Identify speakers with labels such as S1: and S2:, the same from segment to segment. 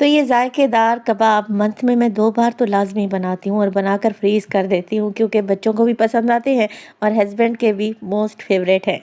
S1: तो ये जायकेदार कबाब मंथ में मैं 2 बार तो लाज़मी बनाती हूँ और बनाकर फ्रीज़ कर देती हूँ क्योंकि बच्चों को भी पसंद आते हैं और हस्बैंड के भी मोस्ट फेवरेट हैं।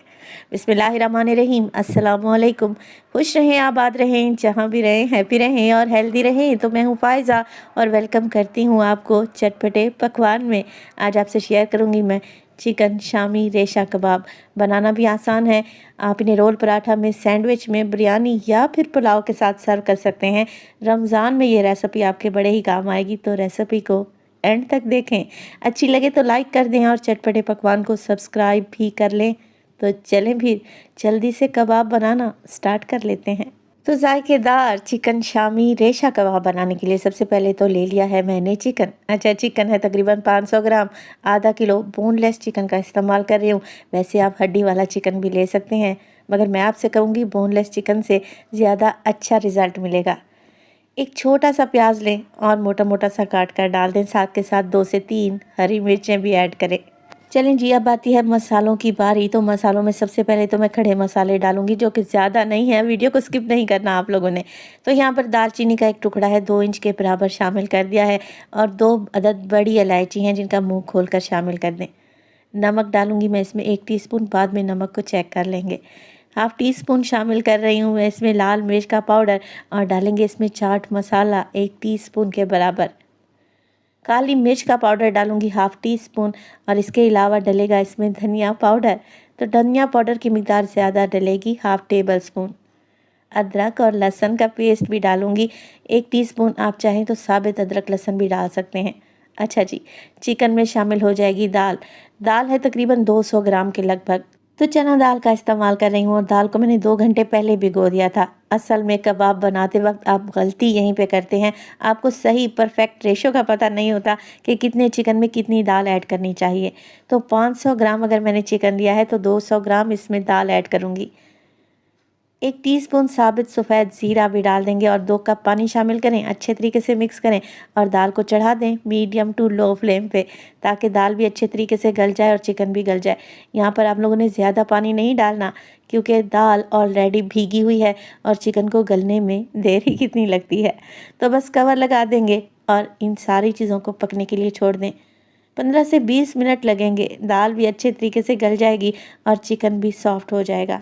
S1: बिस्मिल्लाहिर्रहमानिर्रहीम, अस्सलाम वालेकुम। खुश रहें, आबाद रहें, जहाँ भी रहें, हैप्पी रहें और हेल्दी रहें। तो मैं हूँ फ़ायज़ा और वेलकम करती हूँ आपको चटपटे पकवान में। आज आपसे शेयर करूँगी मैं चिकन शामी रेशा कबाब। बनाना भी आसान है। आप इन्हें रोल पराठा में, सैंडविच में, बिरयानी या फिर पुलाव के साथ सर्व कर सकते हैं। रमज़ान में ये रेसिपी आपके बड़े ही काम आएगी, तो रेसिपी को एंड तक देखें। अच्छी लगे तो लाइक कर दें और चटपटे पकवान को सब्सक्राइब भी कर लें। तो चलें फिर जल्दी से कबाब बनाना स्टार्ट कर लेते हैं। तो जायकेदार चिकन शामी रेशा कबाब बनाने के लिए सबसे पहले तो ले लिया है मैंने चिकन। अच्छा, चिकन है तकरीबन 500 ग्राम। आधा किलो बोनलेस चिकन का इस्तेमाल कर रही हूँ। वैसे आप हड्डी वाला चिकन भी ले सकते हैं, मगर मैं आपसे कहूँगी बोनलेस चिकन से ज़्यादा अच्छा रिज़ल्ट मिलेगा। एक छोटा सा प्याज लें और मोटा मोटा सा काट कर डाल दें। साथ के साथ 2 से 3 हरी मिर्चें भी ऐड करें। चलें जी, अब आती है मसालों की बारी। तो मसालों में सबसे पहले तो मैं खड़े मसाले डालूंगी, जो कि ज़्यादा नहीं है। वीडियो को स्किप नहीं करना आप लोगों ने। तो यहाँ पर दालचीनी का एक टुकड़ा है 2 इंच के बराबर शामिल कर दिया है और 2 अदद बड़ी इलायची हैं जिनका मुंह खोलकर शामिल कर दें। नमक डालूंगी मैं इसमें 1 टीस्पून, बाद में नमक को चेक कर लेंगे। हाफ़ टी स्पून शामिल कर रही हूँ मैं इसमें लाल मिर्च का पाउडर और डालेंगे इसमें चाट मसाला 1 टीस्पून के बराबर। काली मिर्च का पाउडर डालूंगी हाफ़ टी स्पून और इसके अलावा डलेगा इसमें धनिया पाउडर। तो धनिया पाउडर की मिकदार ज़्यादा डलेगी, हाफ़ टेबल स्पून। अदरक और लहसुन का पेस्ट भी डालूंगी 1 टीस्पून। आप चाहें तो साबित अदरक लहसुन भी डाल सकते हैं। अच्छा जी, चिकन में शामिल हो जाएगी दाल। दाल है तकरीबन 200 ग्राम के लगभग। तो चना दाल का इस्तेमाल कर रही हूँ और दाल को मैंने 2 घंटे पहले भिगो दिया था। असल में कबाब बनाते वक्त आप गलती यहीं पे करते हैं। आपको सही परफेक्ट रेशो का पता नहीं होता कि कितने चिकन में कितनी दाल ऐड करनी चाहिए। तो 500 ग्राम अगर मैंने चिकन लिया है तो 200 ग्राम इसमें दाल ऐड करूँगी। 1 टीस्पून साबित सफ़ेद ज़ीरा भी डाल देंगे और 2 कप पानी शामिल करें। अच्छे तरीके से मिक्स करें और दाल को चढ़ा दें मीडियम टू लो फ्लेम पे, ताकि दाल भी अच्छे तरीके से गल जाए और चिकन भी गल जाए। यहाँ पर आप लोगों ने ज़्यादा पानी नहीं डालना क्योंकि दाल ऑलरेडी भीगी हुई है और चिकन को गलने में देर ही कितनी लगती है। तो बस कवर लगा देंगे और इन सारी चीज़ों को पकने के लिए छोड़ दें। 15 से 20 मिनट लगेंगे। दाल भी अच्छे तरीके से गल जाएगी और चिकन भी सॉफ्ट हो जाएगा।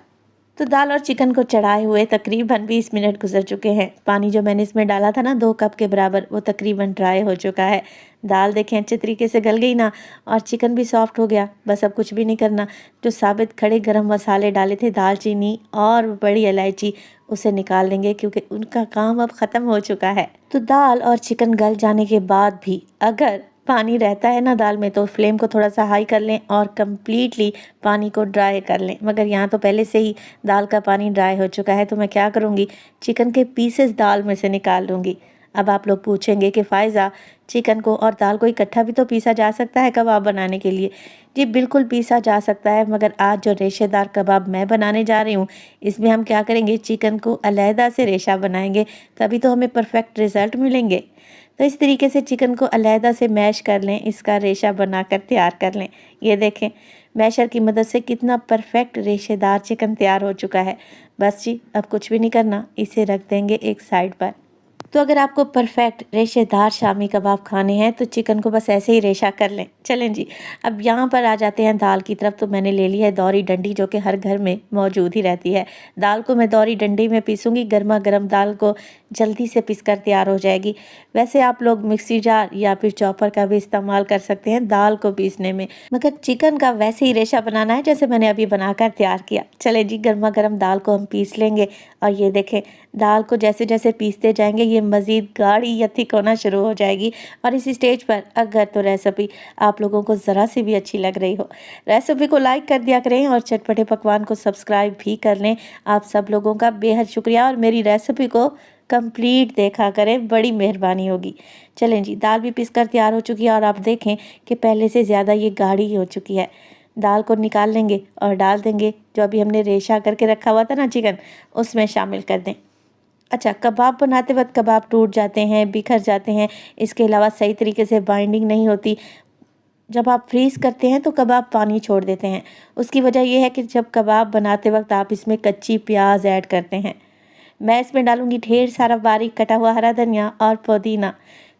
S1: तो दाल और चिकन को चढ़ाए हुए तकरीबन 20 मिनट गुजर चुके हैं। पानी जो मैंने इसमें डाला था ना 2 कप के बराबर, वो तकरीबन ड्राई हो चुका है। दाल देखें अच्छे तरीके से गल गई ना, और चिकन भी सॉफ्ट हो गया। बस अब कुछ भी नहीं करना। जो साबित खड़े गरम मसाले डाले थे, दालचीनी और बड़ी इलायची, उसे निकाल लेंगे क्योंकि उनका काम अब ख़त्म हो चुका है। तो दाल और चिकन गल जाने के बाद भी अगर पानी रहता है ना दाल में, तो फ्लेम को थोड़ा सा हाई कर लें और कम्प्लीटली पानी को ड्राई कर लें। मगर यहाँ तो पहले से ही दाल का पानी ड्राई हो चुका है, तो मैं क्या करूँगी, चिकन के पीसेस दाल में से निकाल लूँगी। अब आप लोग पूछेंगे कि फ़ायज़ा, चिकन को और दाल को इकट्ठा भी तो पीसा जा सकता है कबाब बनाने के लिए। जी बिल्कुल पीसा जा सकता है, मगर आज जो रेशेदार कबाब मैं बनाने जा रही हूँ, इसमें हम क्या करेंगे, चिकन को अलहदा से रेशा बनाएंगे, तभी तो हमें परफेक्ट रिज़ल्ट मिलेंगे। तो इस तरीके से चिकन को अलहदा से मैश कर लें, इसका रेशा बनाकर तैयार कर लें। ये देखें मैशर की मदद से कितना परफेक्ट रेशेदार चिकन तैयार हो चुका है। बस जी, अब कुछ भी नहीं करना, इसे रख देंगे एक साइड पर। तो अगर आपको परफेक्ट रेशेदार शामी कबाब खाने हैं तो चिकन को बस ऐसे ही रेशा कर लें। चलें जी, अब यहाँ पर आ जाते हैं दाल की तरफ। तो मैंने ले ली है दौरी डंडी, जो कि हर घर में मौजूद ही रहती है। दाल को मैं दौरी डंडी में पीसूँगी। गर्मा गर्म दाल को जल्दी से पीस कर तैयार हो जाएगी। वैसे आप लोग मिक्सी जार या फिर चॉपर का भी इस्तेमाल कर सकते हैं दाल को पीसने में, मगर चिकन का वैसे ही रेशा बनाना है जैसे मैंने अभी बनाकर तैयार किया। चलें जी, गर्मा गर्म दाल को हम पीस लेंगे और ये देखें दाल को जैसे जैसे पीसते जाएंगे ये मज़ीद गाढ़ी या थिक होना शुरू हो जाएगी। और इस स्टेज पर अगर तो रेसिपी आप लोगों को ज़रा सी भी अच्छी लग रही हो, रेसिपी को लाइक कर दिया करें और चटपटे पकवान को सब्सक्राइब भी कर लें। आप सब लोगों का बेहद शुक्रिया और मेरी रेसिपी को कंप्लीट देखा करें, बड़ी मेहरबानी होगी। चलें जी, दाल भी पीस कर तैयार हो चुकी है और आप देखें कि पहले से ज़्यादा ये गाढ़ी हो चुकी है। दाल को निकाल लेंगे और डाल देंगे जो अभी हमने रेशा करके रखा हुआ था ना चिकन, उसमें शामिल कर दें। अच्छा, कबाब बनाते वक्त कबाब टूट जाते हैं, बिखर जाते हैं। इसके अलावा सही तरीके से बाइंडिंग नहीं होती। जब आप फ्रीज़ करते हैं तो कबाब पानी छोड़ देते हैं। उसकी वजह यह है कि जब कबाब बनाते वक्त आप इसमें कच्ची प्याज ऐड करते हैं। मैं इसमें डालूँगी ढेर सारा बारीक कटा हुआ हरा धनिया और पुदीना।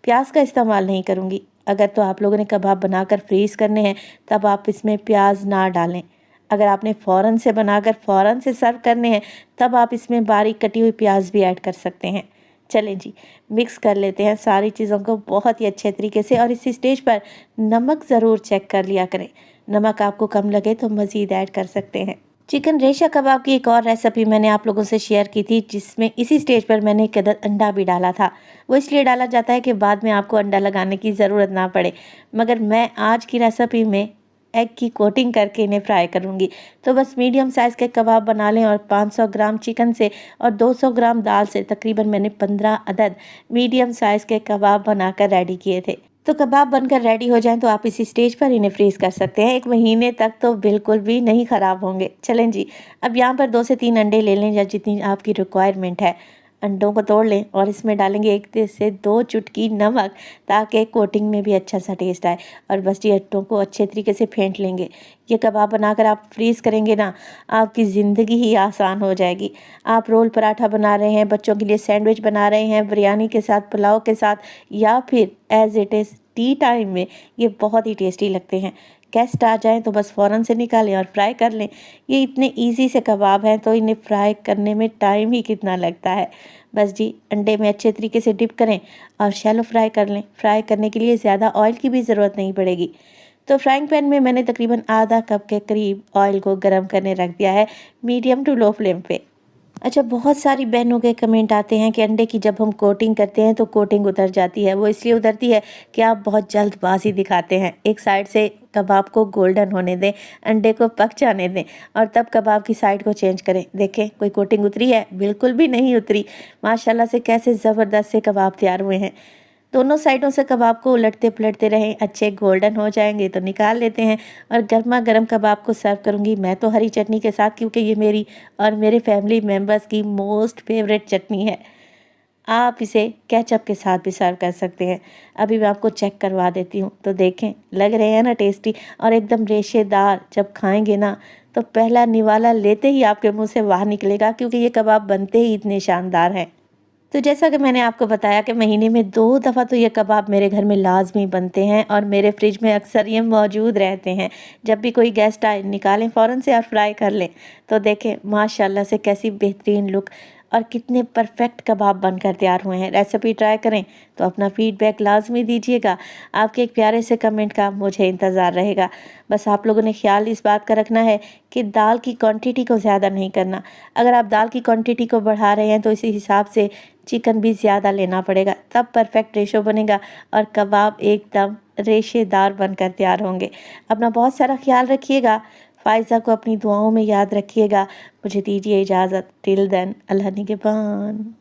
S1: प्याज का इस्तेमाल नहीं करूँगी। अगर तो आप लोगों ने कबाब बनाकर फ्रीज़ करने हैं तब आप इसमें प्याज ना डालें। अगर आपने फ़ौरन से बनाकर फ़ौरन से सर्व करने हैं तब आप इसमें बारीक कटी हुई प्याज भी ऐड कर सकते हैं। चलें जी, मिक्स कर लेते हैं सारी चीज़ों को बहुत ही अच्छे तरीके से, और इस स्टेज पर नमक ज़रूर चेक कर लिया करें। नमक आपको कम लगे तो मज़ीद ऐड कर सकते हैं। चिकन रेशा कबाब की एक और रेसिपी मैंने आप लोगों से शेयर की थी, जिसमें इसी स्टेज पर मैंने एक अदद अंडा भी डाला था। वो इसलिए डाला जाता है कि बाद में आपको अंडा लगाने की ज़रूरत ना पड़े, मगर मैं आज की रेसिपी में एग की कोटिंग करके इन्हें फ्राई करूँगी। तो बस मीडियम साइज़ के कबाब बना लें, और 500 ग्राम चिकन से और 200 ग्राम दाल से तकरीबन मैंने 15 अदद मीडियम साइज़ के कबाब बनाकर रेडी किए थे। तो कबाब बनकर रेडी हो जाएं तो आप इसी स्टेज पर इन्हें फ्रीज़ कर सकते हैं। 1 महीने तक तो बिल्कुल भी नहीं ख़राब होंगे। चलें जी, अब यहाँ पर 2 से 3 अंडे ले लें, या जितनी आपकी रिक्वायरमेंट है। अंडों को तोड़ लें और इसमें डालेंगे 1 से 2 चुटकी नमक, ताकि कोटिंग में भी अच्छा सा टेस्ट आए। और बस ये अंडों को अच्छे तरीके से फेंट लेंगे। ये कबाब बनाकर आप फ्रीज़ करेंगे ना, आपकी ज़िंदगी ही आसान हो जाएगी। आप रोल पराठा बना रहे हैं, बच्चों के लिए सैंडविच बना रहे हैं, बिरयानी के साथ, पुलाव के साथ, या फिर as it is T time में, ये बहुत ही टेस्टी लगते हैं। गेस्ट आ जाएँ तो बस फ़ौरन से निकालें और फ्राई कर लें। ये इतने ईज़ी से कबाब हैं तो इन्हें फ्राई करने में टाइम ही कितना लगता है। बस जी, अंडे में अच्छे तरीके से डिप करें और शैलो फ्राई कर लें। फ्राई करने के लिए ज़्यादा ऑयल की भी ज़रूरत नहीं पड़ेगी। तो फ्राइंग पैन में मैंने तकरीबन आधा कप के करीब ऑयल को गर्म करने रख दिया है, मीडियम टू लो फ्लेम पे। अच्छा, बहुत सारी बहनों के कमेंट आते हैं कि अंडे की जब हम कोटिंग करते हैं तो कोटिंग उतर जाती है। वो इसलिए उतरती है कि आप बहुत जल्दबाजी दिखाते हैं। एक साइड से कबाब को गोल्डन होने दें, अंडे को पक जाने दें, और तब कबाब की साइड को चेंज करें। देखें, कोई कोटिंग उतरी है? बिल्कुल भी नहीं उतरी। माशाल्लाह से कैसे ज़बरदस्त से कबाब तैयार हुए हैं। दोनों साइडों से कबाब को उलटते पलटते रहें। अच्छे गोल्डन हो जाएंगे तो निकाल लेते हैं, और गर्मा गर्म कबाब को सर्व करूंगी मैं तो हरी चटनी के साथ, क्योंकि ये मेरी और मेरे फैमिली मेम्बर्स की मोस्ट फेवरेट चटनी है। आप इसे केचप के साथ भी सर्व कर सकते हैं। अभी मैं आपको चेक करवा देती हूँ, तो देखें, लग रहे हैं ना टेस्टी और एकदम रेशेदार। जब खाएंगे ना तो पहला निवाला लेते ही आपके मुंह से बाहर निकलेगा, क्योंकि ये कबाब बनते ही इतने शानदार हैं। तो जैसा कि मैंने आपको बताया कि महीने में 2 दफ़ा तो ये कबाब मेरे घर में लाज़मी बनते हैं, और मेरे फ्रिज में अक्सर ये मौजूद रहते हैं। जब भी कोई गेस्ट आए, निकालें फ़ौरन से और फ्राई कर लें। तो देखें माशाल्लाह से कैसी बेहतरीन लुक और कितने परफेक्ट कबाब बनकर तैयार हुए हैं। रेसिपी ट्राई करें तो अपना फीडबैक लाजमी दीजिएगा। आपके एक प्यारे से कमेंट का मुझे इंतज़ार रहेगा। बस आप लोगों ने ख्याल इस बात का रखना है कि दाल की क्वांटिटी को ज़्यादा नहीं करना। अगर आप दाल की क्वांटिटी को बढ़ा रहे हैं तो इसी हिसाब से चिकन भी ज़्यादा लेना पड़ेगा, तब परफेक्ट रेशो बनेगा और कबाब एकदम रेशेदार बनकर तैयार होंगे। अपना बहुत सारा ख्याल रखिएगा। फ़ाइज़ा को अपनी दुआओं में याद रखिएगा। मुझे दीजिए इजाज़त। टिल देन, अल्लाह निगहबान।